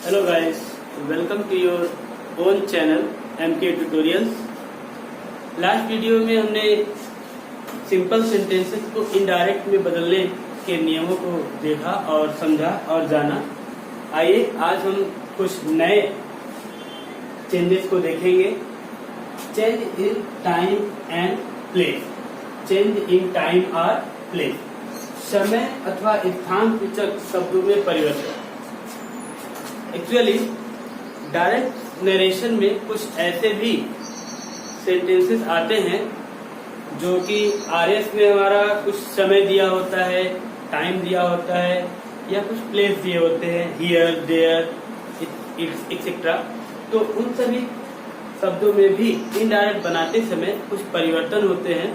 Hello guys, welcome to your own channel MK Tutorials। Last video में हमने simple sentences को indirect में बदलने के नियमों को देखा और समझा और जाना। आइए आज हम कुछ नए चेंजेस को देखेंगे। Change in time and place. Change in time और प्लेस, समय अथवा स्थान सूचक शब्दों में परिवर्तन। एक्चुअली डायरेक्ट नरेशन में कुछ ऐसे भी सेंटेंसेस आते हैं जो कि आरएस में हमारा कुछ समय दिया होता है, टाइम दिया होता है या कुछ प्लेस दिए होते हैं, हियर, देयर, एक्सेट्रा। तो उन सभी शब्दों में भी इनडायरेक्ट बनाते समय कुछ परिवर्तन होते हैं।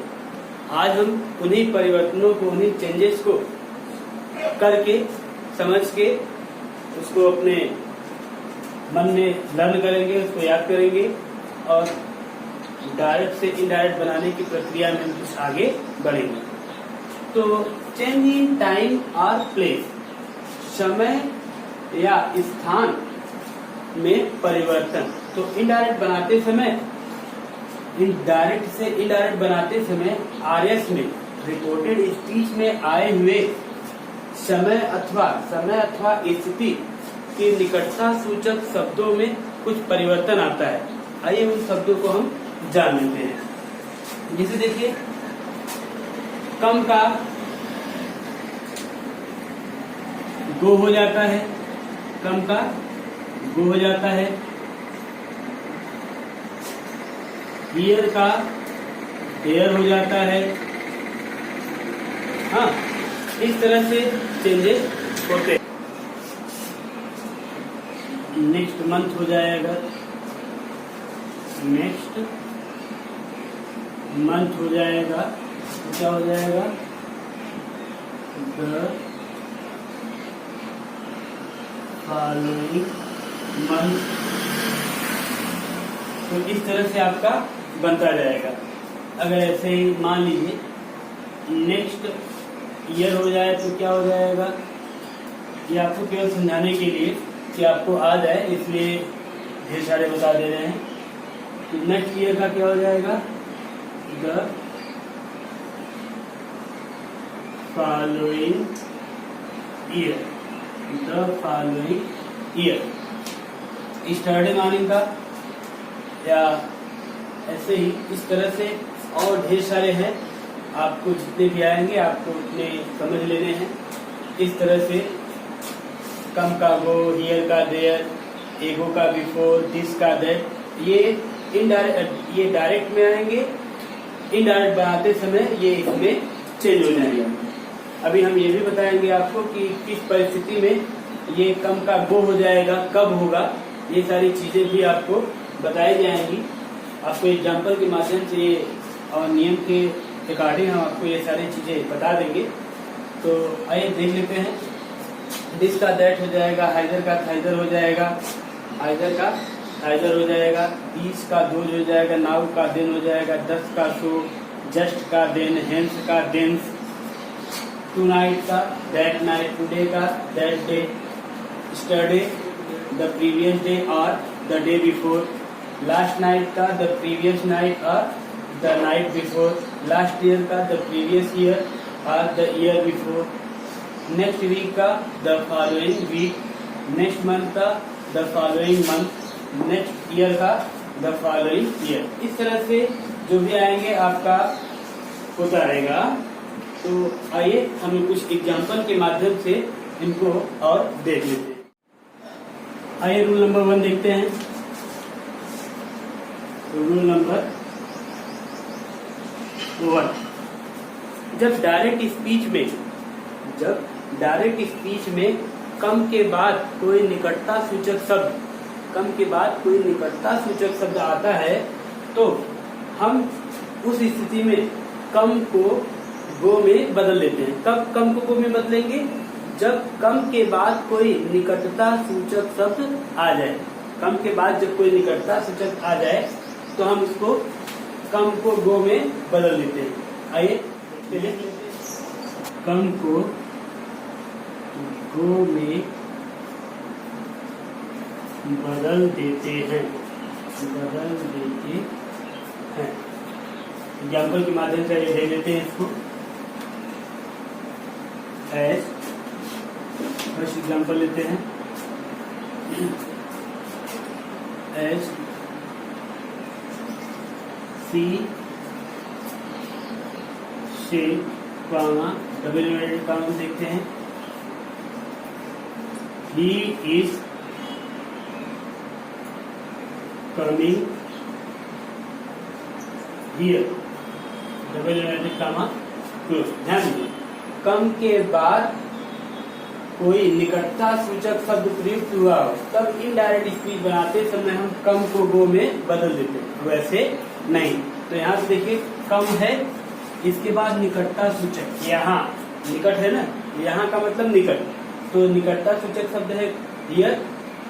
आज हम उन्हीं परिवर्तनों को, उन्हीं चेंजेस को करके समझ के उसको अपने मन में लर्न करेंगे, उसको याद करेंगे और डायरेक्ट से इनडायरेक्ट बनाने की प्रक्रिया में हम कुछ आगे बढ़ेंगे। तो चेंज इन टाइम और प्लेस, समय या स्थान में परिवर्तन। तो इनडायरेक्ट बनाते समय, इनडायरेक्ट से इनडायरेक्ट बनाते समय आरएस में, रिपोर्टेड स्पीच में आए हुए समय अथवा स्थिति के निकटता सूचक शब्दों में कुछ परिवर्तन आता है। आइए उन शब्दों को हम जान लेते हैं। जैसे देखिए, कम का गो हो जाता है, कम का गो हो जाता है। हियर का देयर हो जाता है। हाँ, इस तरह से चेंजेस होते हैं। नेक्स्ट मंथ हो जाएगा, नेक्स्ट मंथ हो जाएगा, तो क्या हो जाएगा, द फॉलोइंग मंथ। तो इस तरह से आपका बनता जाएगा। अगर ऐसे ही मान लीजिए नेक्स्ट ईयर हो जाए तो क्या हो जाएगा, ये आपको केवल समझाने के लिए कि आपको आ जाए इसलिए ढेर सारे बता दे रहे हैं। तो नेक्स्ट ईयर का क्या हो जाएगा, the following year, the following year. Yesterday morning का, या ऐसे ही इस तरह से और ढेर सारे हैं। आपको जितने भी आएंगे आपको उतने समझ लेने हैं। इस तरह से कम का गो, हियर का देयर, एगो का बिफोर, दिस का दैट, ये इनडायरेक्ट, ये डायरेक्ट में आएंगे। इनडायरेक्ट बनाते समय ये इसमें चेंज हो जाएंगे। अभी हम ये भी बताएंगे आपको कि किस परिस्थिति में ये कम का गो हो जाएगा, कब होगा, ये सारी चीजें भी आपको बताई जाएंगी। आपको एग्जाम्पल के माध्यम से और नियम के अकॉर्डिंग हम आपको ये सारी चीजें बता देंगे। तो आइए देख लेते हैं। दिस का दैट हो जाएगा, हाइदर का थाइदर हो जाएगा, हाइदर का थाइदर हो जाएगा, दीस का दोज हो जाएगा, नाउ का देन हो जाएगा, दस का सो, जस्ट का देन, हेंस का देंस, टू नाइट का दैट नाइट, टुडे का that day, yesterday the previous day और the day before, last night का द प्रीवियस नाइट और the night before, last year का द प्रीवियस ईयर और the year before, next week का the following week, next month का the following month, next year का the following year. इस तरह से जो भी आएंगे आपका होता रहेगा। तो आइए हम कुछ एग्जाम्पल के माध्यम से इनको और देख लेते हैं। आइए रूल नंबर 1 देखते हैं। रूल नंबर 1, जब डायरेक्ट स्पीच में कम के बाद कोई निकटता सूचक शब्द, कम के बाद कोई निकटता सूचक शब्द आता है तो हम उस स्थिति में कम को गो में बदल लेते हैं। कब कम को गो में बदलेंगे, जब कम के बाद कोई निकटता सूचक शब्द आ जाए। कम के बाद जब कोई निकटता सूचक आ जाए तो हम उसको कम को गो में बदल लेते हैं। आइए कम को गो में बदल देते हैं। एग्जाम्पल के माध्यम से ले लेते हैं इसको। एज फर्स्ट एग्जाम्पल लेते हैं, as she shape comma double inverted comma देखते हैं। He is coming here double inverted comma close. ध्यान दीजिए, कम के बाद कोई निकटता सूचक शब्द प्रयुक्त हुआ हो तब इनडायरेक्ट स्पीच बनाते समय हम कम को गो में बदल देते हैं, वैसे नहीं। तो यहाँ पे देखिए कम है, इसके बाद निकटता सूचक, यहाँ निकट है ना, यहाँ का मतलब निकट, तो निकटता सूचक शब्द है हियर,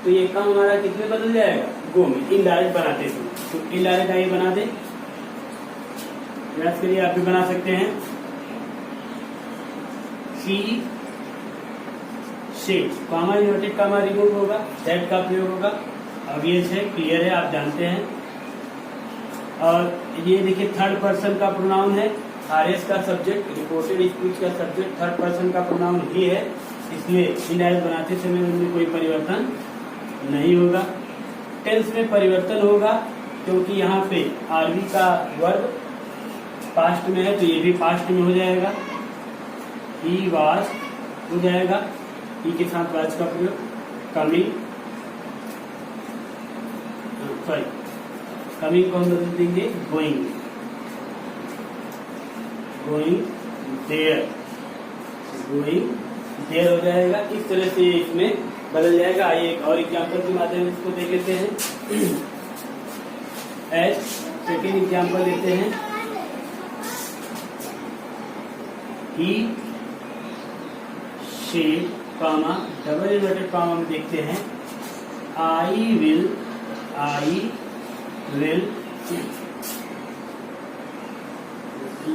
तो ये कम हमारा कितने बदल जाएगा, गो में, इनडायरेक्ट बनाते समय। तो इनडायरेक्ट आइए बना दे, याद करिए, आप भी बना सकते हैं। She shape comma inverted comma remove होगा, दैट का प्रयोग होगा। अब ये है, क्लियर है, आप जानते हैं। और ये देखिए थर्ड पर्सन का प्रोनाउन है, आरएस का सब्जेक्ट, रिपोर्टेड स्पीच का सब्जेक्ट थर्ड पर्सन का प्रोनाउन ही है, इसलिए इनडायरेक्ट बनाते समय उनमें कोई परिवर्तन नहीं होगा। टेंस में परिवर्तन होगा क्योंकि यहाँ पे आरवी का वर्ब पास्ट में है, तो ये भी पास्ट में हो जाएगा। ही वाज हो जाएगा, ही के साथ वाज का प्रयोग। कमिंग, सॉरी, कमिंग को हम बदल देंगे going, going there, going there हो जाएगा। इस तरह से इसमें बदल जाएगा। आइए एक और एग्जाम्पल के माध्यम से इसको देख लेते हैं। एज सेकेंड एग्जाम्पल लेते हैं। He shape comma double inverted comma में देखते हैं। I will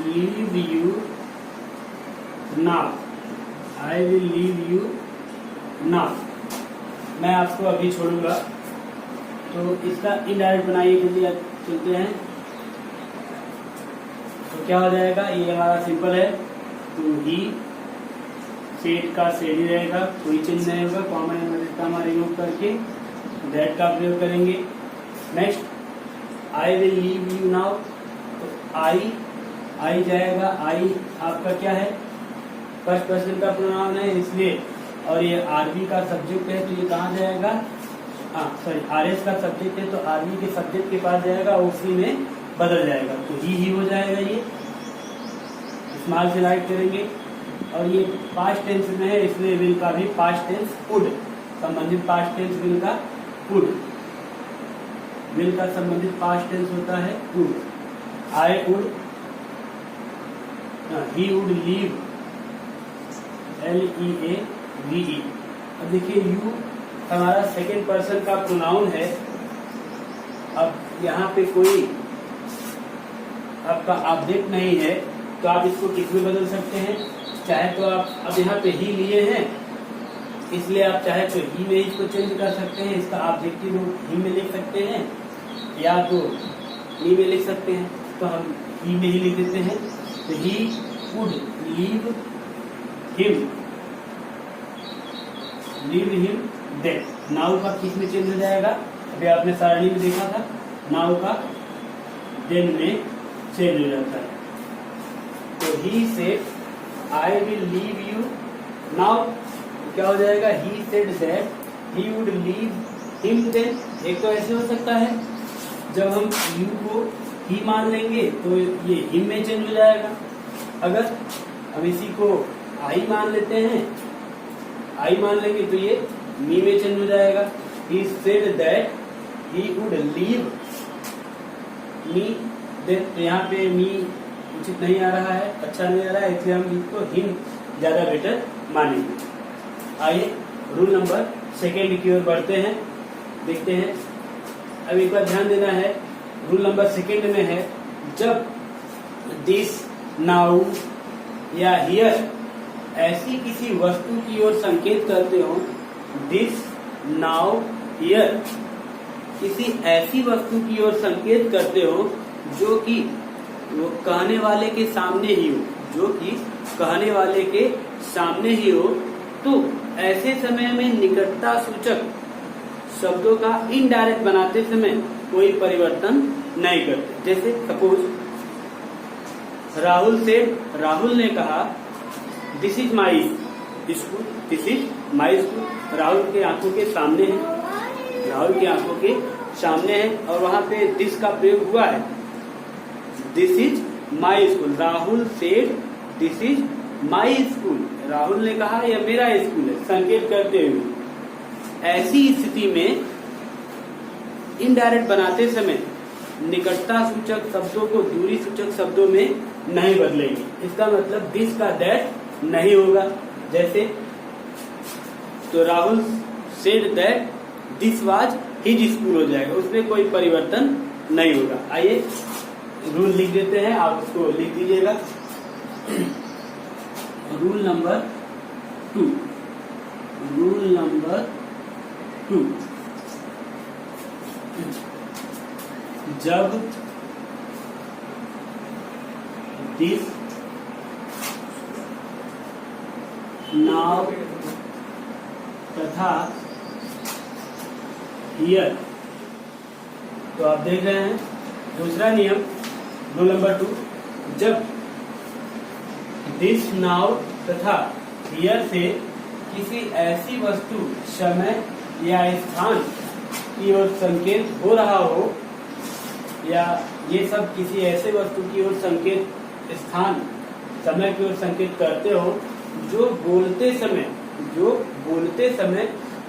leave you now, I will leave you now, मैं आपको अभी छोड़ूंगा। तो इसका इनडायरेक्ट बनाइए, जल्दी चलते हैं। तो क्या हो जाएगा, ये हमारा सिंपल है। तो ही सेट का सेट ही रहेगा, कोई चेंज नहीं होगा, कॉमा इन्वर्टेड कॉमा रिमूव करके दैट का प्रयोग करेंगे। Next, I will leave you now, तो आई जाएगा। आई आपका क्या है, फर्स्ट पर्सन का प्रोनाउन है इसलिए, और ये आरबी का सब्जेक्ट है, तो ये कहाँ जाएगा, सॉरी आरएस का सब्जेक्ट है, तो आरबी के सब्जेक्ट के पास जाएगा, उसी में बदल जाएगा, तो ही हो जाएगा। ये स्मॉल से राइट करेंगे। और ये पास्ट टेंस में है, इसलिए विल का भी पास्ट टेंस वुड, संबंधित पास्ट टेंस विल का वुड, विल का संबंधित पास्ट टेंस होता है would. I would, he would leave, LEAVE। अब देखिए यू हमारा सेकेंड पर्सन का प्रोनाउन है। अब यहाँ पे कोई आपका ऑब्जेक्ट नहीं है, तो आप इसको किस में बदल सकते हैं, चाहे तो आप अब यहाँ पे ही लिए हैं, इसलिए आप चाहे तो ही में इसको चेंज कर सकते हैं, इसका ऑब्जेक्टिव ही में लिख सकते हैं, या तो ही में लिख सकते हैं। तो हम ही में ही लिख देते हैं। तो he would leave him, then. Now का किस में चेंज हो जाएगा, अभी आपने सारणी में देखा था, नाउ का देन में चेंज हो जाता है। तो he said I will leave you now, क्या हो जाएगा, he said that he would leave him then. एक तो ऐसे हो सकता है, जब हम यू को ही मान लेंगे तो ये हिम में चेंज हो जाएगा। अगर हम इसी को आई मान लेते हैं, आई मान लेंगे तो ये मी में चेंज हो जाएगा। He said that he would leave me then, तो यहाँ पे मी उचित नहीं आ रहा है, अच्छा नहीं आ रहा है, इसलिए हम इसको हिम ज्यादा बेटर मानेंगे। आइए रूल नंबर सेकेंड की ओर बढ़ते हैं, देखते हैं। अब एक बार ध्यान देना है, रूल नंबर सेकेंड में है, जब दिस, नाउ या हियर ऐसी किसी वस्तु की ओर संकेत करते हो, दिस, नाउ, हियर किसी ऐसी वस्तु की ओर संकेत करते हो जो कि वो कहने वाले के सामने ही हो, जो कि कहने वाले के सामने ही हो, तो ऐसे समय में निकटता सूचक शब्दों का इनडायरेक्ट बनाते समय कोई परिवर्तन नहीं करते। जैसे सपोज राहुल ने कहा this is my school, this is my school. Rahul के आंखों के सामने है, राहुल की आंखों के सामने है और वहां पे दिस का प्रयोग हुआ है, this is my school. Rahul said this is my school, Rahul ने कहा यह मेरा स्कूल है, संकेत करते हुए। ऐसी स्थिति में इनडायरेक्ट बनाते समय निकटता सूचक शब्दों को दूरी सूचक शब्दों में नहीं बदलेंगे। इसका मतलब दिस का दैट नहीं होगा। जैसे तो Rahul said that this was his school हो जाएगा, उसमें कोई परिवर्तन नहीं होगा। आइए रूल लिख देते हैं, आप उसको लिख दीजिएगा। रूल नंबर 2, रूल नंबर 2, जब दिस नाउ तथा हियर, तो आप देख रहे हैं दूसरा नियम रूल नंबर 2, जब दिस नाउ तथा हियर से किसी ऐसी वस्तु, समय या स्थान की ओर संकेत हो रहा हो, या ये सब किसी ऐसे वस्तु की ओर संकेत, स्थान, समय की ओर संकेत करते हो जो बोलते समय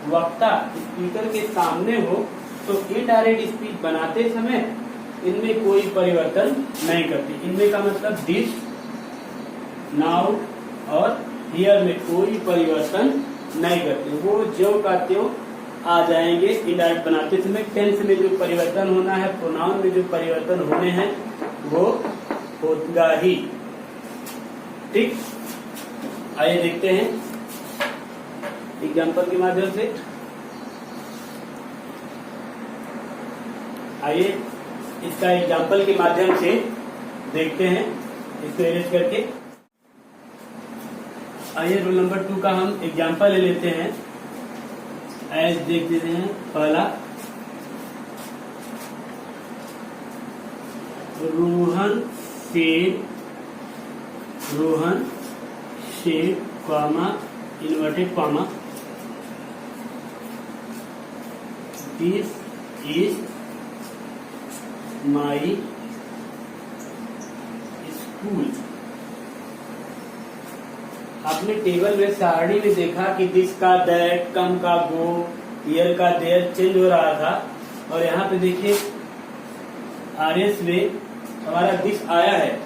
वक्ता स्पीकर के सामने हो, तो इनडायरेक्ट स्पीच बनाते समय इनमें कोई परिवर्तन नहीं करती। इनमें का मतलब दिस, नाउ और हियर में कोई परिवर्तन नहीं करते, वो ज्यों का त्यों आ जाएंगे इनडायरेक्ट बनाते समय। टेंस में जो परिवर्तन होना है, प्रोनाउन में जो परिवर्तन होने हैं वो होगा ही। ठीक, आइए देखते हैं एग्जाम्पल के माध्यम से। आइए इसका एग्जाम्पल के माध्यम से देखते हैं, इसको एरेंज करके। आइए रूल नंबर 2 का हम एग्जाम्पल ले लेते हैं। एज देख देते हैं। पहला, Rohan said comma inverted comma this is my school. आपने टेबल में सारणी में देखा कि दिस का दैट, कम का गो, हियर का देयर चेंज हो रहा था, और यहाँ पे देखिए आरएस में हमारा दिस आया है,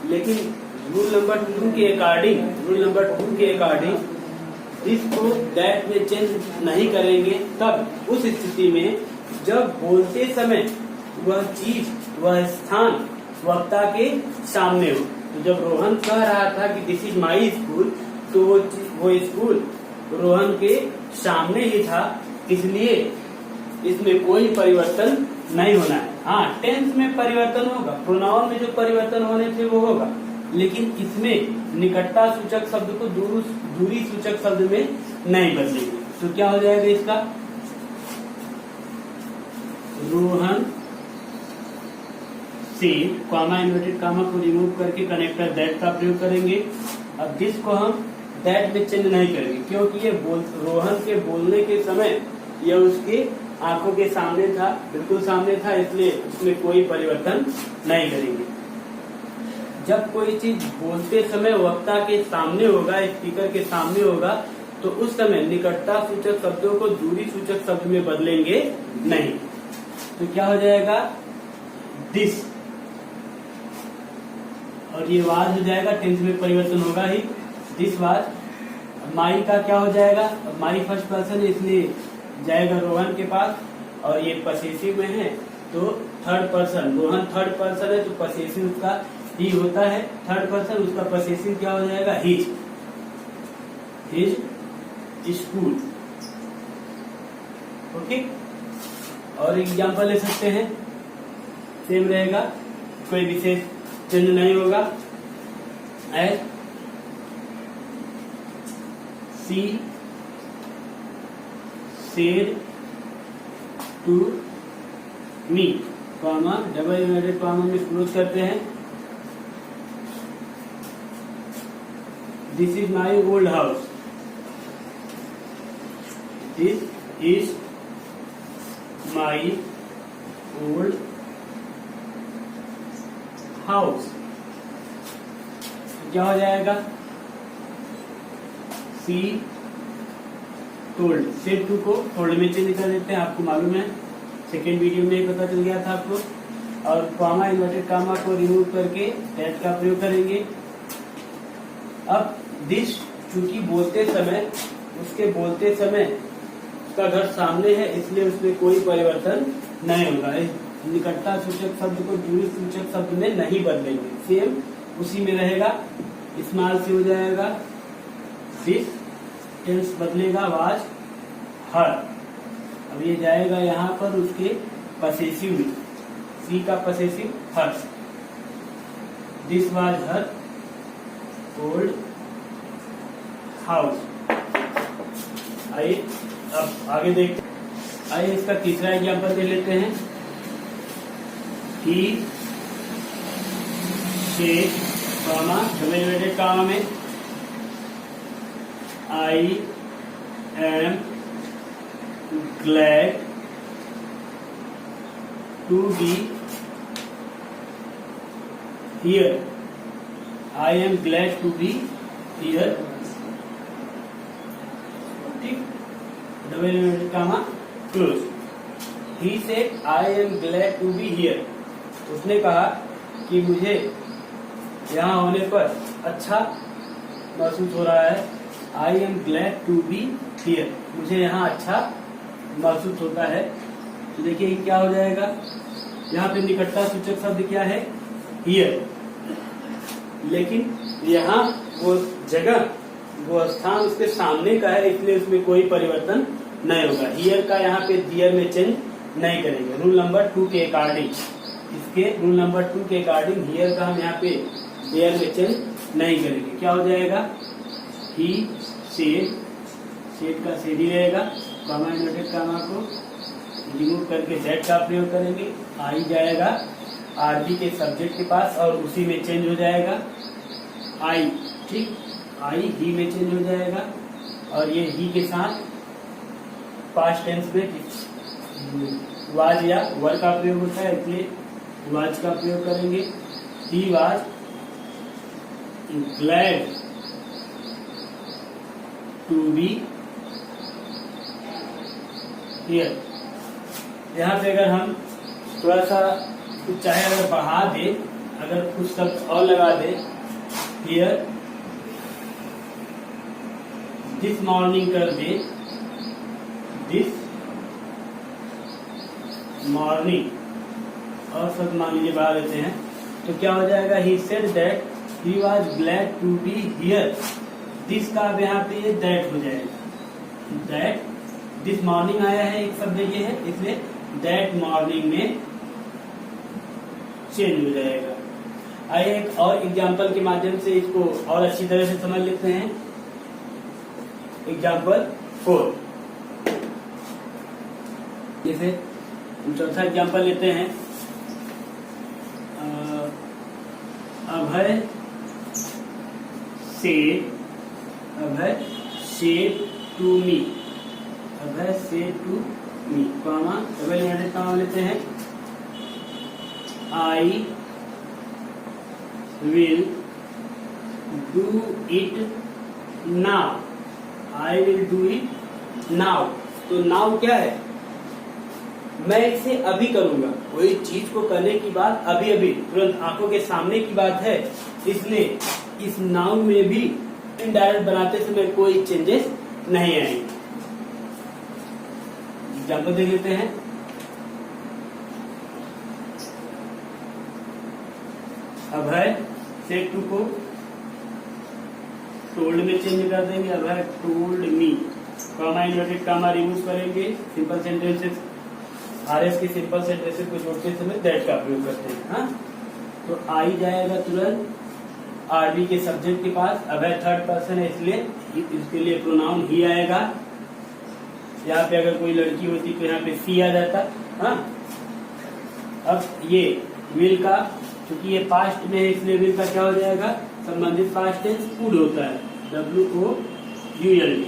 लेकिन रूल नंबर 2 के अकॉर्डिंग दिस को दैट में चेंज नहीं करेंगे। तब उस स्थिति में जब बोलते समय वह चीज, वह स्थान वक्ता के सामने हो, तो जब रोहन कह रहा था कि दिस इज माई स्कूल, तो वो स्कूल रोहन के सामने ही था, इसलिए इसमें कोई परिवर्तन नहीं होना है। हाँ, टेंस में परिवर्तन होगा, प्रोनाउन में जो परिवर्तन होने थे वो होगा, लेकिन इसमें निकटता सूचक शब्द को दूरी सूचक शब्द में नहीं बदलेंगे। तो क्या हो जाएगा इसका, रोहन से कॉमा इन्वर्टेड कॉमा को रिमूव करके कनेक्टर दैट का प्रयोग करेंगे। अब दिस को हम दैट में चेंज नहीं करेंगे, क्योंकि ये रोहन के बोलने के समय यह उसके आंखों के सामने था, बिल्कुल सामने था, इसलिए उसमें कोई परिवर्तन नहीं करेंगे। जब कोई चीज बोलते समय वक्ता के सामने होगा, स्पीकर के सामने होगा, तो उस समय निकटता सूचक शब्दों को दूरी सूचक शब्द में बदलेंगे नहीं। तो क्या हो जाएगा, दिस, और ये वाज हो जाएगा, टेंस में परिवर्तन होगा ही, दिस वाज। माई का क्या हो जाएगा, माई फर्स्ट पर्सन है इसलिए जाएगा रोहन के पास, और ये पसेसिव में है तो third person, Rohan third person है तो पसेसिव उसका ही होता है, थर्ड पर्सन, उसका पसेसिव क्या हो जाएगा, हिज स्कूल। ओके, और एग्जाम्पल ले सकते हैं, सेम रहेगा, कोई विशेष चिन्ह नहीं होगा। As she said to me, comma double inverted comma में क्लोज करते हैं। This is my old house, this is my old house. क्या हो जाएगा? सी टोल्ड, सेड टू को टोल्ड में चेंज कर देते हैं, आपको मालूम है, सेकेंड वीडियो में ही पता चल गया था आपको। और कॉमा इन्वर्टेड कॉमा को रिमूव करके दैट का प्रयोग करेंगे। अब दिस, चूंकि बोलते समय, उसके बोलते समय उसका घर सामने है, इसलिए उसमें कोई परिवर्तन नहीं होगा। निकटता सूचक शब्द को दूरी सूचक शब्द में नहीं बदलेंगे, सेम उसी में रहेगा। स्मॉल से हो जाएगा दिस, टेंस बदलेगा वाज हर। अब ये जाएगा यहाँ पर उसके पसेसिव में, सी का possessive her. This was her old house. आइए अब आगे देख, आइए इसका तीसरा एग्जाम्पल दे लेते हैं। He said, comma double inverted comma में, I am glad to be here. I am glad to be here. ठीक, double inverted comma close. He said I am glad to be here. उसने कहा कि मुझे यहाँ होने पर अच्छा महसूस हो रहा है। I am glad to be here. मुझे यहाँ अच्छा महसूस होता है। तो देखिए क्या हो जाएगा, यहाँ पे निकटता सूचक शब्द क्या है? हियर। लेकिन यहाँ वो जगह, वो स्थान उसके सामने का है, इसलिए उसमें कोई परिवर्तन नहीं होगा। हियर का यहाँ पे दियर में चेंज नहीं करेंगे। रूल नंबर 2 के अकॉर्डिंग, इसके रूल नंबर 2 के अकॉर्डिंग हियर का हम यहाँ पे दियर में चेंज नहीं करेंगे। क्या हो जाएगा? ही सेड, सेड का सेड ही रहेगा, कॉमा इन्वर्टेड कॉमा को रिमूव करके दैट का प्रयोग करेंगे। आई जाएगा आरबी के सब्जेक्ट के पास और उसी में चेंज हो जाएगा आई। ठीक, आई ही में चेंज हो जाएगा और ये ही के साथ पास्ट टेंस में वाज या वर का प्रयोग होता है, इसलिए वाज का प्रयोग करेंगे। He was glad to be here. यहाँ पे अगर हम थोड़ा सा कुछ चाहे अगर बढ़ा दे, अगर कुछ शब्द और लगा दे, हियर दिस मॉर्निंग कर दे, दिस मॉर्निंग और शब्द मान लीजिए बाहर लेते हैं, तो क्या हो जाएगा? He said that he was glad to be here. This का अब यहाँ पे दैट हो जाएगा। दैट, दिस मॉर्निंग आया है, एक शब्द ये है, इसलिए दैट मॉर्निंग में चेंज हो जाएगा। आइए एक और एग्जाम्पल के माध्यम से इसको और अच्छी तरह से समझ लेते हैं। एग्जाम्पल 4, जैसे चौथा एग्जाम्पल लेते हैं। Abhay said to me, Abhay said to me, comma double inverted comma लेते हैं। I will do it now, I will do it now. तो नाउ क्या है? मैं इसे अभी करूंगा। कोई चीज को करने की बात अभी अभी तुरंत आंखों के सामने की बात है, इसलिए इस नाउन में भी इनडायरेक्ट बनाते समय कोई चेंजेस नहीं आएंगे। एग्जाम्पल देख लेते हैं। अभय सेड टू को टोल्ड में चेंज कर देंगे। Abhay told me, comma inverted comma remove करेंगे। सिंपल सेंटेंसेस RS के सिंपल सेंटेंसेस को जोड़ते समय दैट का प्रयोग करते हैं। हाँ, तो आई जाएगा तुरंत आरबी के सब्जेक्ट के पास। अब है थर्ड पर्सन है इसलिए इसके लिए प्रोनाउन ही आएगा। यहाँ पे अगर कोई लड़की होती तो यहाँ पे सी आ जाता। हाँ, अब ये विल का, क्योंकि ये पास्ट में है इसलिए विल का क्या हो जाएगा, संबंधित पास्ट टेंस वुड होता है, WOULD।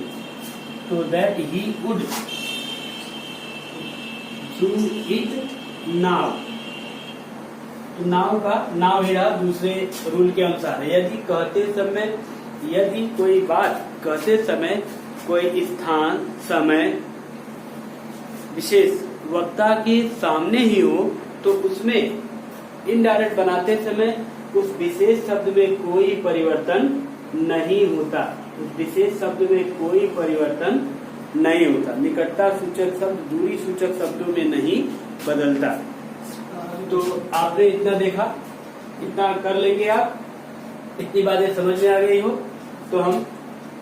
तो that he would do it now. तो नाउ का नाउ हेरा दूसरे रूल के अनुसार है। यदि कहते समय, यदि कोई बात कहते समय कोई स्थान, समय, विशेष वक्ता के सामने ही हो तो उसमें इनडायरेक्ट बनाते समय उस विशेष शब्द में कोई परिवर्तन नहीं होता। उस विशेष शब्द में कोई परिवर्तन नहीं होता। निकटता सूचक शब्द दूरी सूचक शब्दों में नहीं बदलता। तो आपने इतना देखा, इतना कर लेंगे आप, इतनी बातें समझ में आ गई हो तो हम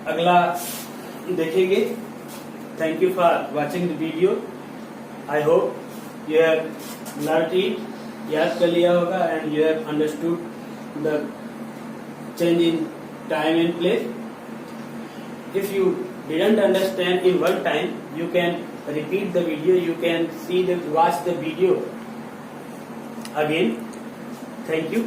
अगला देखेंगे। Thank you for watching the video. I hope you have learn it, याद कर लिया होगा, and you have understood the change in time and place. If you didn't understand in one time, you can repeat the video, you can watch the video again. Thank you.